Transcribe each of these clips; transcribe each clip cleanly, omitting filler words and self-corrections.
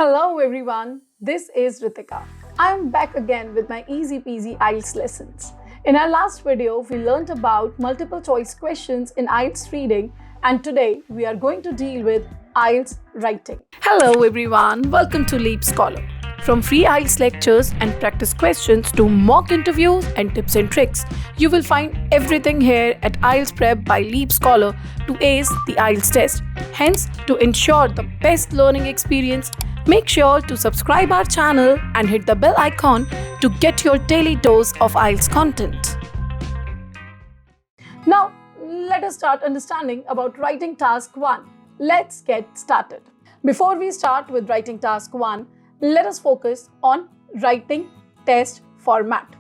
Hello everyone, this is Ritika. I am back again with my easy peasy IELTS lessons. In our last video, we learnt about multiple choice questions in IELTS reading, and today we are going to deal with IELTS writing. Hello everyone, welcome to Leap Scholar. From free IELTS lectures and practice questions to mock interviews and tips and tricks, you will find everything here at IELTS Prep by Leap Scholar to ace the IELTS test. Hence, to ensure the best learning experience, make sure to subscribe our channel and hit the bell icon to get your daily dose of IELTS content. Now, let us start understanding about writing task 1. Let's get started. Before we start with writing task 1, let us focus on writing test format.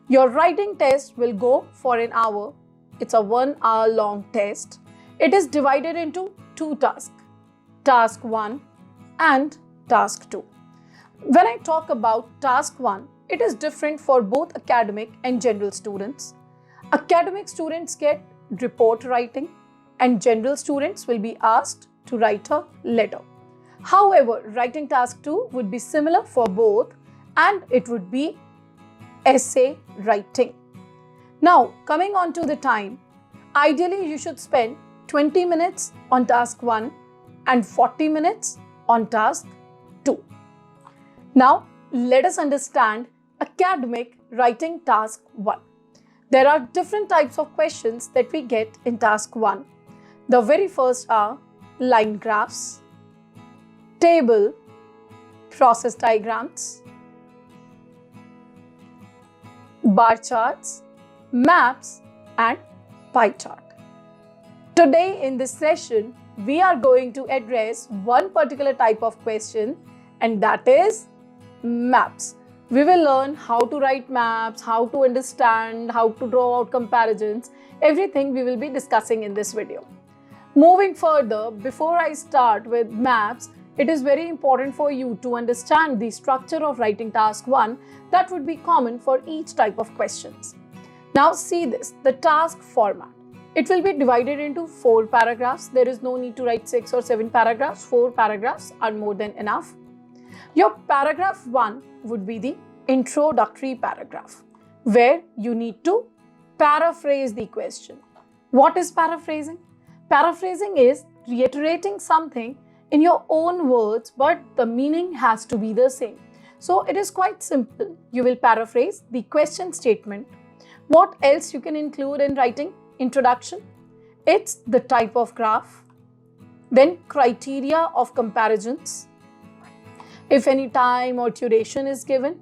Your writing test will go for an hour. It's a 1 hour long test. It is divided into 2 tasks, task 1 and task 2. When I talk about task 1, it is different for both academic and general students. Academic students get report writing and general students will be asked to write a letter. However, writing task 2 would be similar for both and it would be essay writing. Now, coming on to the time, ideally you should spend 20 minutes on task 1 and 40 minutes on task 2. Now, let us understand academic writing task 1. There are different types of questions that we get in task 1. The very first are line graphs, table, process diagrams, bar charts, maps, and pie chart. Today in this session, we are going to address one particular type of question, and that is maps. We will learn how to write maps, how to understand, how to draw out comparisons, everything we will be discussing in this video. Moving further, before I start with maps, it is very important for you to understand the structure of writing task 1 that would be common for each type of questions. Now see this, the task format. It will be divided into 4 paragraphs. There is no need to write 6 or 7 paragraphs. 4 paragraphs are more than enough. Your paragraph 1 would be the introductory paragraph, where you need to paraphrase the question. What is paraphrasing? Paraphrasing is reiterating something in your own words, but the meaning has to be the same. So it is quite simple. You will paraphrase the question statement. What else you can include in writing introduction? It's the type of graph, then criteria of comparisons, if any time or duration is given,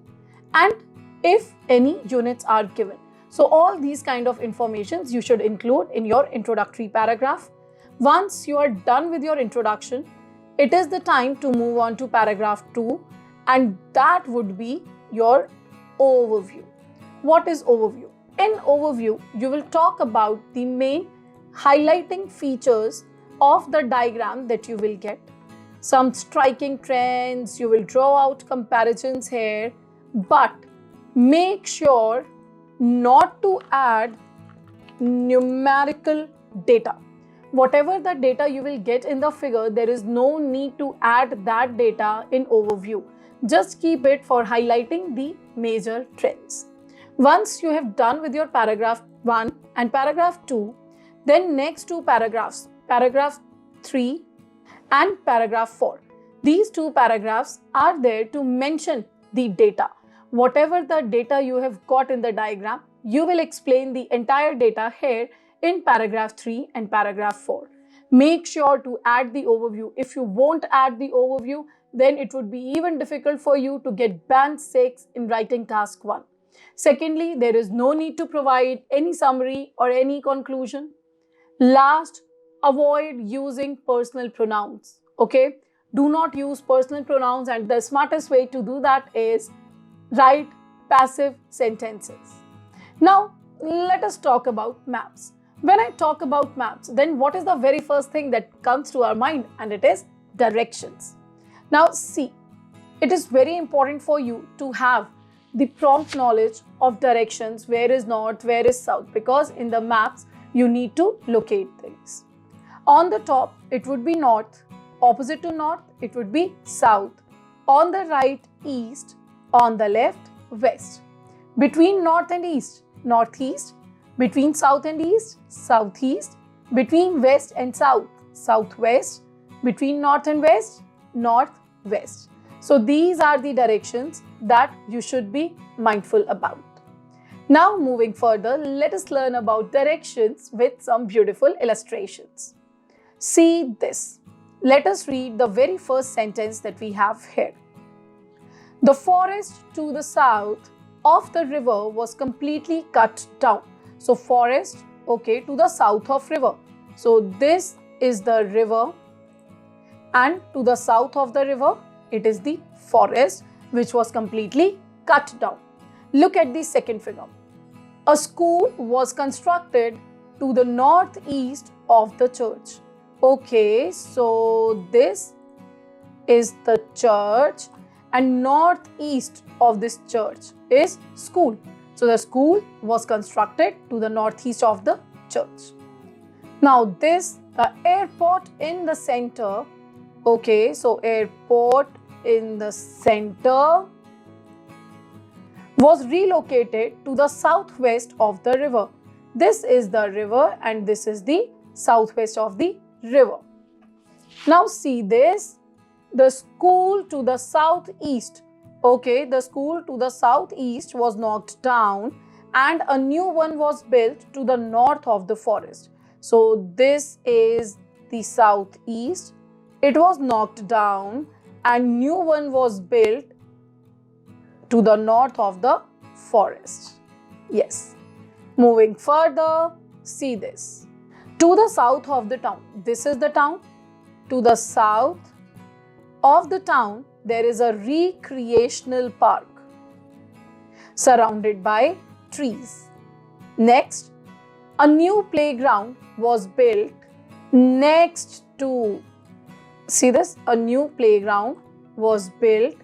and if any units are given. So all these kind of informations you should include in your introductory paragraph. Once you are done with your introduction, it is the time to move on to paragraph 2, and that would be your overview. What is overview? In overview, you will talk about the main highlighting features of the diagram that you will get. Some striking trends, you will draw out comparisons here, but make sure not to add numerical data. Whatever the data you will get in the figure, there is no need to add that data in overview. Just keep it for highlighting the major trends. Once you have done with your paragraph 1 and paragraph 2, then next 2 paragraphs, paragraph 3 and paragraph 4. These 2 paragraphs are there to mention the data. Whatever the data you have got in the diagram, you will explain the entire data here in paragraph 3 and paragraph 4. Make sure to add the overview. If you won't add the overview, then it would be even difficult for you to get band 6 in writing task 1. Secondly, there is no need to provide any summary or any conclusion. Last, avoid using personal pronouns. Okay? Do not use personal pronouns, and the smartest way to do that is write passive sentences. Now, let us talk about maps. When I talk about maps, then what is the very first thing that comes to our mind? And it is directions. Now see, it is very important for you to have the prompt knowledge of directions, where is north, where is south, because in the maps you need to locate things. On the top, it would be north. Opposite to north, it would be south. On the right, east. On the left, west. Between north and east, northeast. Between south and east, southeast. Between west and south, southwest. Between north and west, northwest. So these are the directions that you should be mindful about. Now moving further, let us learn about directions with some beautiful illustrations. See this. Let us read the very first sentence that we have here. The forest to the south of the river was completely cut down. So forest, okay, to the south of river. So this is the river, and to the south of the river, it is the forest which was completely cut down. Look at the second figure. A school was constructed to the northeast of the church. Okay, so this is the church and northeast of this church is school. So the school was constructed to the northeast of the church. Now this, the airport in the center. Okay, so airport in the center was relocated to the southwest of the river. This is the river and this is the southwest of the river. Now see this, the school to the southeast. Okay, the school to the southeast was knocked down and a new one was built to the north of the forest. So this is the southeast. It was knocked down and new one was built to the north of the forest. Yes. Moving further, see this. To the south of the town. This is the town. To the south of the town, there is a recreational park surrounded by trees. Next, a new playground was built next to, see this, a new playground was built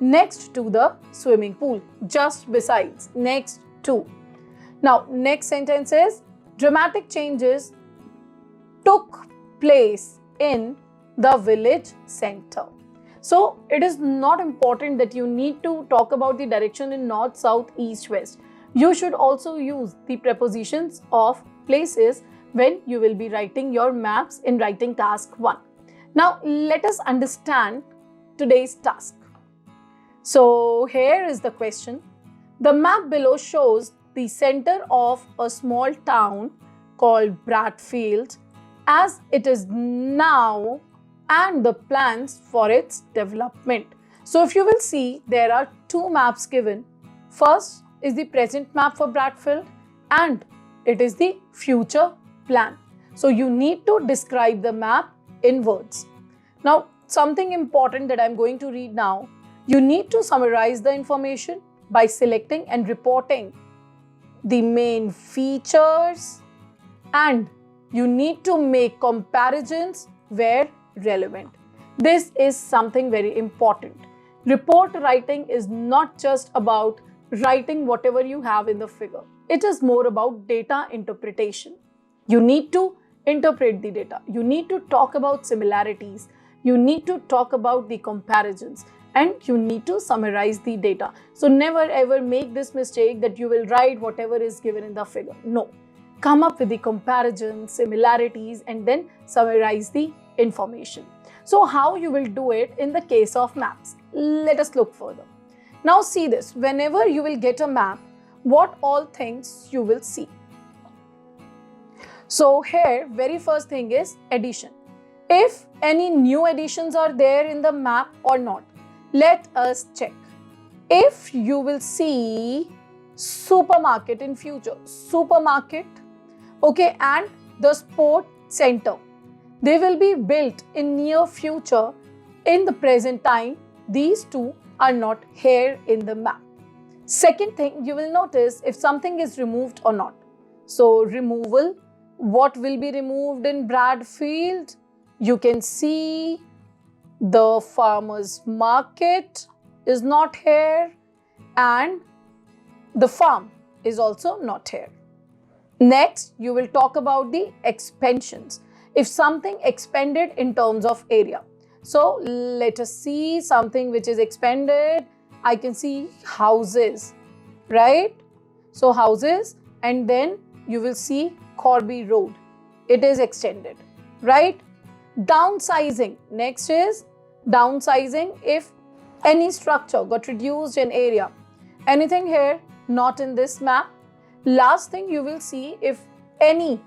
next to the swimming pool, just besides, next to. Now, next sentence is, dramatic changes took place in the village center. So, it is not important that you need to talk about the direction in north, south, east, west. You should also use the prepositions of places when you will be writing your maps in writing task 1. Now, let us understand today's task. So, here is the question. The map below shows the center of a small town called Bradfield as it is now and the plans for its development. So, if you will see, there are two maps given. First is the present map for Bradfield and it is the future plan. So, you need to describe the map in words. Now, something important that I am going to read now, you need to summarize the information by selecting and reporting the main features, and you need to make comparisons where relevant. This is something very important. Report writing is not just about writing whatever you have in the figure. It is more about data interpretation. You need to interpret the data. You need to talk about similarities. You need to talk about the comparisons. And you need to summarize the data. So never ever make this mistake that you will write whatever is given in the figure. No. Come up with the comparisons, similarities, and then summarize the information. So how you will do it in the case of maps? Let us look further. Now see this. Whenever you will get a map, what all things you will see? So here, very first thing is addition. If any new additions are there in the map or not. Let us check. If you will see supermarket in future, supermarket, okay, and the sport center, they will be built in near future. In the present time, these two are not here in the map. Second thing, you will notice if something is removed or not. So removal, what will be removed in Bradfield? You can see the farmer's market is not here and the farm is also not here. Next, you will talk about the expansions. If something expanded in terms of area. So let us see something which is expanded. I can see houses, right? So houses, and then you will see Corby Road. It is extended, right? Downsizing. Next is downsizing. If any structure got reduced in area. Anything here not in this map. Last thing you will see if any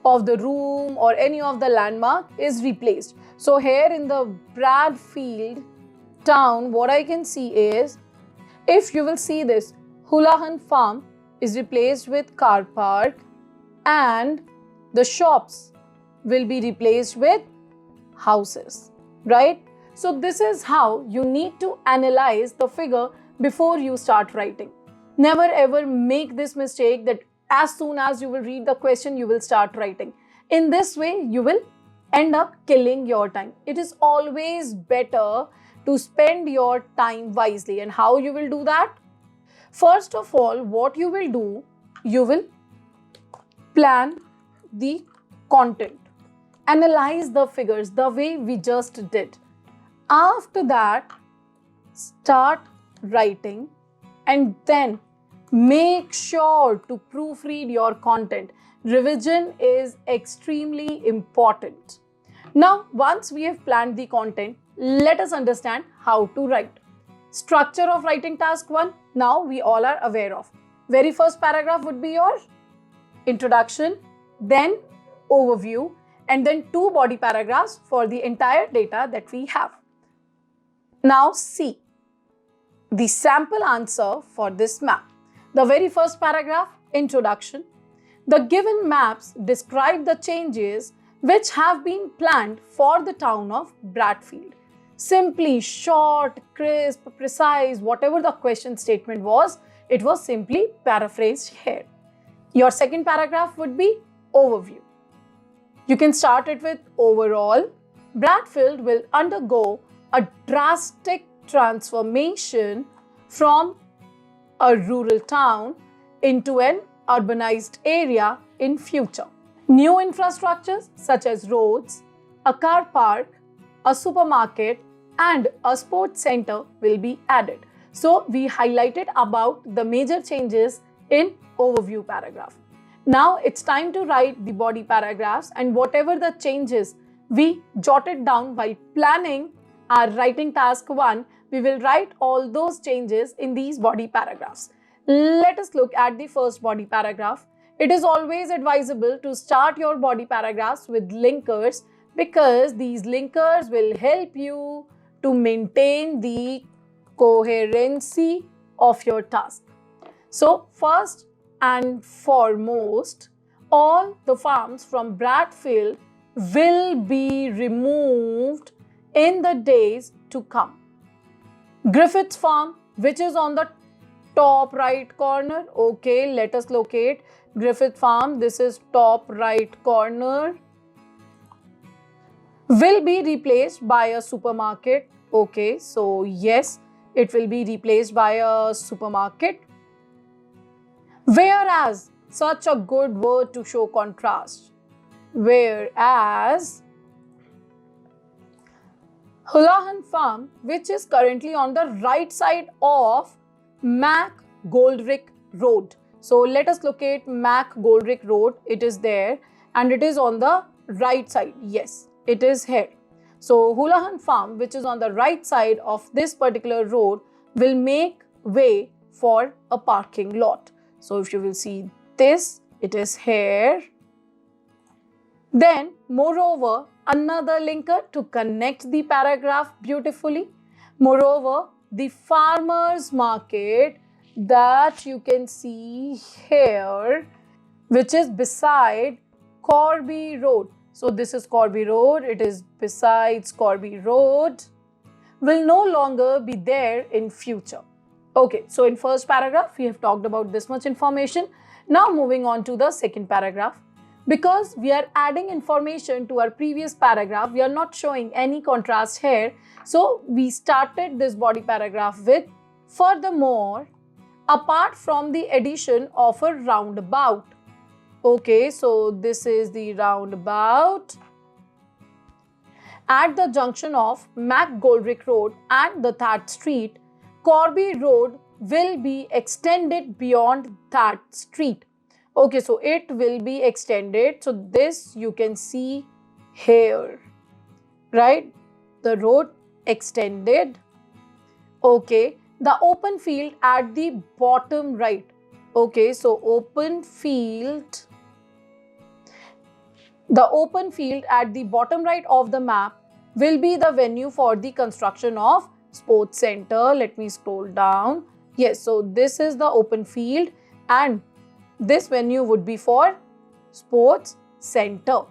of the room or any of the landmark is replaced. So here in the Bradfield town, what I can see is, if you will see this, Houlihan Farm is replaced with car park and the shops will be replaced with houses, right? So this is how you need to analyze the figure before you start writing. Never ever make this mistake that as soon as you will read the question, you will start writing. In this way, you will end up killing your time. It is always better to spend your time wisely. And how you will do that? First of all, what you will do, you will plan the content. Analyze the figures the way we just did. After that, start writing and then make sure to proofread your content. Revision is extremely important. Now, once we have planned the content, let us understand how to write. Structure of writing task 1, now we all are aware of. Very first paragraph would be your introduction, then overview, and then 2 body paragraphs for the entire data that we have. Now see the sample answer for this map. The very first paragraph, introduction. The given maps describe the changes which have been planned for the town of Bradfield. Simply short, crisp, precise, whatever the question statement was, it was simply paraphrased here. Your second paragraph would be overview. You can start it with overall. Bradfield will undergo a drastic transformation from a rural town into an urbanized area in future. New infrastructures such as roads, a car park, a supermarket and a sports center will be added. So we highlighted about the major changes in overview paragraph. Now it's time to write the body paragraphs, and whatever the changes we jotted down while planning our writing task 1, we will write all those changes in these body paragraphs. Let us look at the first body paragraph. It is always advisable to start your body paragraphs with linkers because these linkers will help you to maintain the coherency of your task. So first and foremost, all the farms from Bradfield will be removed in the days to come. Griffith's farm, which is on the top right corner. Okay, let us locate Griffith farm. This is top right corner. Will be replaced by a supermarket. Okay, so yes, it will be replaced by a supermarket. Whereas, such a good word to show contrast. Whereas, Houlihan Farm, which is currently on the right side of Mac Goldrick Road. So let us locate Mac Goldrick Road. It is there and it is on the right side. Yes, it is here. So Houlihan Farm, which is on the right side of this particular road, will make way for a parking lot. So if you will see this, it is here. Then moreover, another linker to connect the paragraph beautifully. Moreover, the farmers market that you can see here, which is beside Corby Road. So this is Corby Road, it is besides Corby Road, will no longer be there in future. Okay, so in first paragraph, we have talked about this much information. Now moving on to the second paragraph. Because we are adding information to our previous paragraph, we are not showing any contrast here. So we started this body paragraph with, furthermore, apart from the addition of a roundabout. Okay, so this is the roundabout. At the junction of McGoldrick Road and the That Street, Corby Road will be extended beyond that street. Okay, so it will be extended. So this you can see here, right? The road extended. Okay, the open field at the bottom right. Okay, so the open field at the bottom right of the map will be the venue for the construction of sports center. Let me scroll down. Yes, so this is the open field and this venue would be for sports center.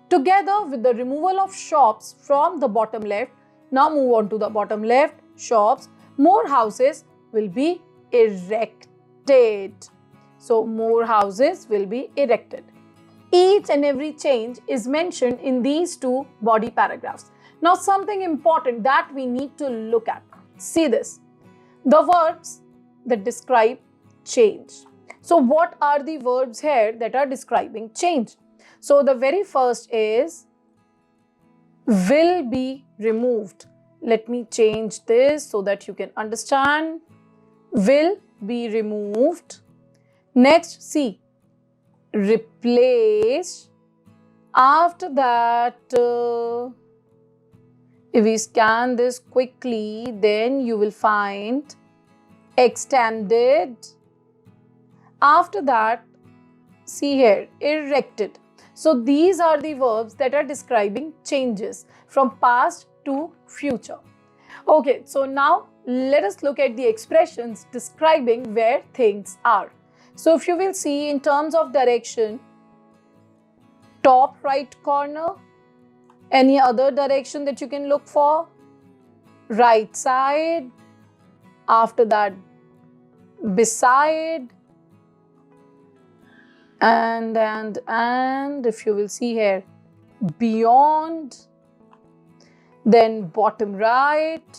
Together with the removal of shops from the bottom left, now move on to the bottom left, shops, more houses will be erected. So more houses will be erected. Each and every change is mentioned in these two body paragraphs. Now something important that we need to look at. See this. The verbs that describe change. So what are the verbs here that are describing change? So the very first is will be removed. Let me change this so that you can understand. Will be removed. Next, see, replace. After that, if we scan this quickly, then you will find extended. After that, see here, erected. So these are the verbs that are describing changes from past to future. Okay, so now let us look at the expressions describing where things are. So if you will see in terms of direction, top right corner, any other direction that you can look for, right side, after that beside, and if you will see here, beyond, then bottom right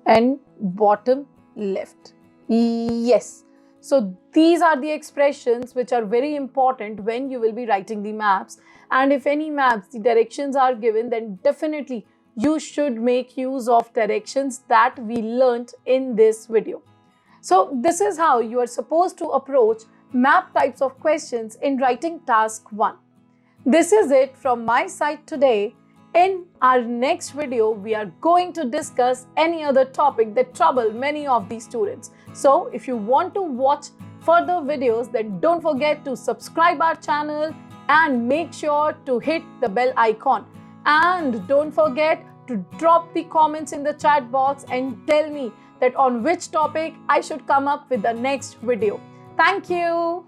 and bottom left. Yes. So these are the expressions which are very important when you will be writing the maps. And if any maps, the directions are given, then definitely you should make use of directions that we learnt in this video. So this is how you are supposed to approach map types of questions in writing task 1. This is it from my side today. In our next video, we are going to discuss any other topic that trouble many of these students. So if you want to watch further videos, then don't forget to subscribe our channel and make sure to hit the bell icon. And don't forget to drop the comments in the chat box and tell me that on which topic I should come up with the next video. Thank you.